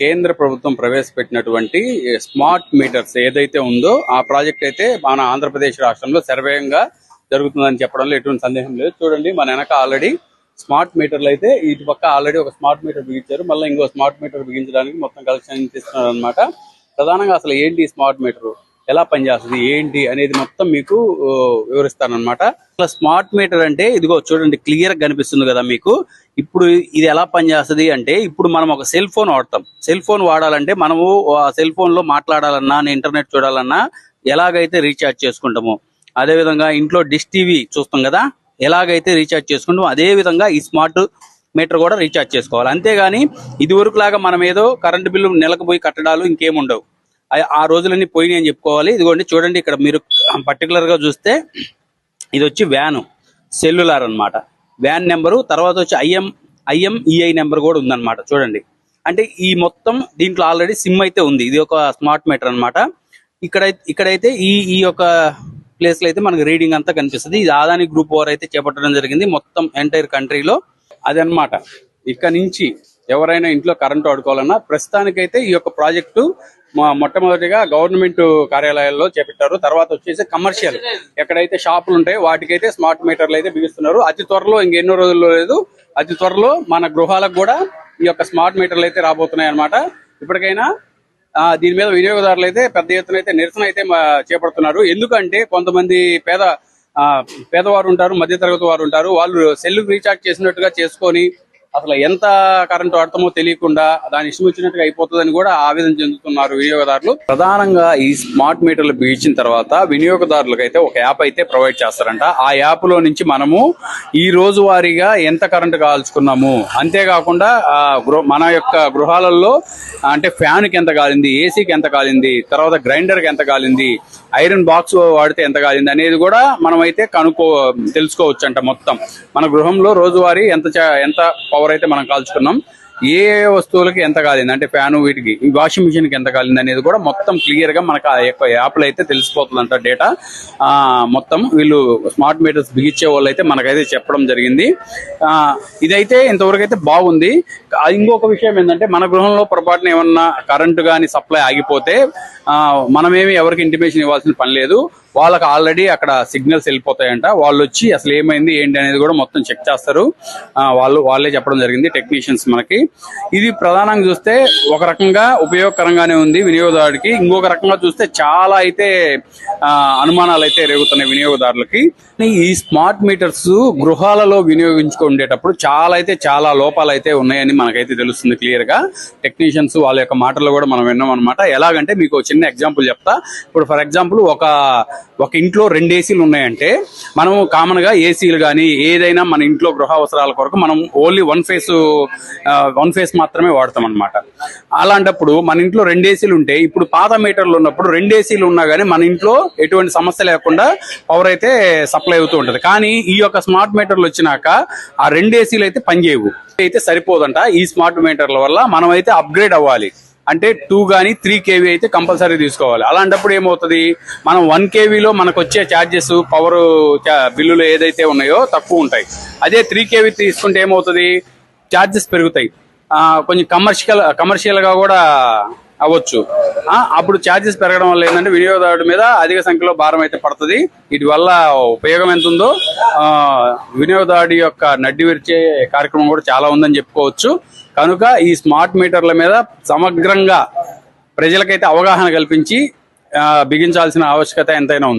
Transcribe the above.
కేంద్ర ప్రభుత్వం ప్రవేశపెట్టినటువంటి స్మార్ట్ మీటర్స్ ఏదైతే ఉందో ఆ ప్రాజెక్ట్ అయితే మన ఆంధ్రప్రదేశ్ రాష్ట్రంలో శరవేగంగా జరుగుతుందని చెప్పడంలో ఎటువంటి సందేహం లేదు. చూడండి, మన వెనక ఆల్రెడీ స్మార్ట్ మీటర్లు అయితే ఇటు పక్క ఆల్రెడీ ఒక స్మార్ట్ మీటర్ బిగించారు, మళ్ళీ ఇంకో స్మార్ట్ మీటర్ బిగించడానికి మొత్తం కలెక్షన్ తీస్తున్నారు అనమాట. ప్రధానంగా అసలు ఏంటి స్మార్ట్ మీటర్, ఎలా పనిచేస్తుంది ఏంటి అనేది మొత్తం మీకు వివరిస్తానమాట. అసలు స్మార్ట్ మీటర్ అంటే ఇదిగో చూడండి, క్లియర్ గా కనిపిస్తుంది కదా మీకు. ఇప్పుడు ఇది ఎలా పనిచేస్తుంది అంటే, ఇప్పుడు మనం ఒక సెల్ ఫోన్ వాడతాం. సెల్ ఫోన్ వాడాలంటే మనము ఆ సెల్ ఫోన్ లో మాట్లాడాలన్నా, ఇంటర్నెట్ చూడాలన్నా ఎలాగైతే రీఛార్జ్ చేసుకుంటాము, అదే విధంగా ఇంట్లో డిష్ టీవీ చూస్తాం కదా, ఎలాగైతే రీఛార్జ్ చేసుకుంటామో అదే విధంగా ఈ స్మార్ట్ మీటర్ కూడా రీఛార్జ్ చేసుకోవాలి. అంతేగాని ఇది వరకు లాగా మనం ఏదో కరెంటు బిల్లు నెలకు పోయి కట్టడాలు ఇంకేముండవు, ఆ రోజులన్నీ పోయినాయి అని చెప్పుకోవాలి. ఇదిగోండి చూడండి, ఇక్కడ మీరు పర్టికులర్ గా చూస్తే ఇది వచ్చి వ్యాన్ సెల్యులార్ అన్నమాట. వ్యాన్ నెంబరు, తర్వాత వచ్చి ఐఎంఈఐ నెంబర్ కూడా ఉందన్నమాట. చూడండి, అంటే ఈ మొత్తం దీంట్లో ఆల్రెడీ సిమ్ అయితే ఉంది. ఇది ఒక స్మార్ట్ మీటర్ అన్నమాట. ఇక్కడైతే ఈ యొక్క ప్లేస్ లో అయితే మనకి రీడింగ్ అంతా కనిపిస్తుంది. ఇది అదాని గ్రూప్ వారు అయితే చేపట్టడం జరిగింది మొత్తం ఎంటైర్ కంట్రీలో. అదనమాట, ఇక్కడ నుంచి ఎవరైనా ఇంట్లో కరెంటు వాడుకోవాలన్నా ప్రస్తుతానికైతే ఈ యొక్క ప్రాజెక్టు మొట్టమొదటిగా గవర్నమెంట్ కార్యాలయాల్లో చేపట్టారు. తర్వాత వచ్చేసి కమర్షియల్ ఎక్కడైతే షాపులు ఉంటాయో వాటికైతే స్మార్ట్ మీటర్లు అయితే బిగిస్తున్నారు. అతి త్వరలో, ఇంకెన్నో రోజుల్లో లేదు, అతి త్వరలో మన గృహాలకు కూడా ఈ యొక్క స్మార్ట్ మీటర్లు అయితే రాబోతున్నాయి అనమాట. ఇప్పటికైనా దీని మీద వినియోగదారులు అయితే పెద్ద ఎత్తున అయితే నిరసన అయితే చేపడుతున్నారు. ఎందుకంటే కొంతమంది పేదవారు ఉంటారు, మధ్యతరగతి వారు ఉంటారు, వాళ్ళు సెల్ రీఛార్జ్ చేసినట్టుగా చేసుకొని అసలు ఎంత కరెంటు వాడతామో తెలియకుండా దాని ఇష్టం వచ్చినట్టుగా అయిపోతుందని కూడా ఆవేదన చెందుతున్నారు వినియోగదారులు. ప్రధానంగా ఈ స్మార్ట్ మీటర్లు బిగించిన తర్వాత వినియోగదారులకు అయితే ఒక యాప్ అయితే ప్రొవైడ్ చేస్తారంట. ఆ యాప్ లో నుంచి మనము ఈ రోజు వారీగా ఎంత కరెంటు కాల్చుకున్నాము, అంతేకాకుండా మన యొక్క గృహాలలో అంటే ఫ్యాన్ కి ఎంత కాలింది, ఏసీకి ఎంత కాలింది, తర్వాత గ్రైండర్ కి ఎంత కాలింది, ఐరన్ బాక్స్ వాడితే ఎంత కాలింది అనేది కూడా మనం అయితే తెలుసుకోవచ్చు అంట. మొత్తం మన గృహంలో రోజువారీ ఎంత పవర్ అయితే మనం కాల్చుకున్నాం, ఏ వస్తువులకి ఎంత కాలింది, అంటే ఫ్యాన్, వీటికి వాషింగ్ మిషన్ కి ఎంత కాలింది అనేది కూడా మొత్తం క్లియర్ గా మనకు ఆ యొక్క యాప్ లో అయితే తెలిసిపోతుందంట డేటా. మొత్తం వీళ్ళు స్మార్ట్ మీటర్స్ బిగించే వాళ్ళు అయితే మనకైతే చెప్పడం జరిగింది. ఇదైతే ఇంతవరకు అయితే బాగుంది. ఇంకొక విషయం ఏంటంటే, మన గృహంలో పొరపాటున ఏమన్నా కరెంటు కానీ సప్లై ఆగిపోతే మనమేమి ఎవరికి ఇంటిమేషన్ ఇవ్వాల్సిన పని లేదు. వాళ్ళకి ఆల్రెడీ అక్కడ సిగ్నల్స్ వెళ్ళిపోతాయంట. వాళ్ళు వచ్చి అసలు ఏమైంది ఏంటి అనేది కూడా మొత్తం చెక్ చేస్తారు. వాళ్ళే చెప్పడం జరిగింది టెక్నీషియన్స్ మనకి. ఇది ప్రధానంగా చూస్తే ఒక రకంగా ఉపయోగకరంగానే ఉంది వినియోగదారుడికి. ఇంకొక రకంగా చూస్తే చాలా అయితే అనుమానాలు అయితే రేగుతున్నాయి వినియోగదారులకి. ఈ స్మార్ట్ మీటర్స్ గృహాలలో వినియోగించుకునేటప్పుడు చాలా లోపాలు అయితే ఉన్నాయని మనకైతే తెలుస్తుంది క్లియర్ గా. టెక్నీషియన్స్ వాళ్ళ యొక్క మాటల్లో కూడా మనం విన్నాం అనమాట. ఎలాగంటే మీకు చిన్న ఎగ్జాంపుల్ చెప్తా. ఇప్పుడు ఫర్ ఎగ్జాంపుల్ ఒక ఇంట్లో 2 ఏసీలు ఉన్నాయంటే మనం కామన్ గా ఏసీలు కానీ ఏదైనా మన ఇంట్లో గృహ అవసరాల కొరకు మనం ఓన్లీ వన్ ఫేస్ మాత్రమే వాడతాం అనమాట. అలాంటప్పుడు మన ఇంట్లో 2 ఏసీలు ఉంటే, ఇప్పుడు పాత మీటర్లు ఉన్నప్పుడు 2 ఏసీలు ఉన్నా కానీ మన ఇంట్లో ఎటువంటి సమస్య లేకుండా పవర్ అయితే సప్లై అవుతూ ఉంటది. కానీ ఈ యొక్క స్మార్ట్ మీటర్లు వచ్చినాక ఆ 2 ఏసీలు అయితే పనిచేయవు, అయితే సరిపోదంట. ఈ స్మార్ట్ మీటర్ల వల్ల మనం అయితే అప్గ్రేడ్ అవ్వాలి. అంటే 2 కానీ 3 kV అయితే కంపల్సరీ తీసుకోవాలి. అలాంటప్పుడు ఏమవుతుంది, మనం 1 kVలో మనకు వచ్చే ఛార్జెస్, పవర్ బిల్లులు ఏదైతే ఉన్నాయో తక్కువ ఉంటాయి. అదే 3 kV తీసుకుంటే ఏమవుతుంది, ఛార్జెస్ పెరుగుతాయి. కొంచెం కమర్షియల్ గా కూడా అవ్వచ్చు. అప్పుడు ఛార్జెస్ పెరగడం వల్ల ఏంటంటే వినియోగదారుడి మీద అధిక సంఖ్యలో భారం అయితే పడుతుంది. వీటి వల్ల ఉపయోగం ఎంత ఉందో వినియోగదారుడి యొక్క నడ్డి విరిచే కార్యక్రమం కూడా చాలా ఉందని చెప్పుకోవచ్చు. కనుక ఈ స్మార్ట్ మీటర్ల మీద సమగ్రంగా ప్రజలకైతే అవగాహన కల్పించి బిగించాల్సిన ఆవశ్యకత ఎంతైనా ఉంది.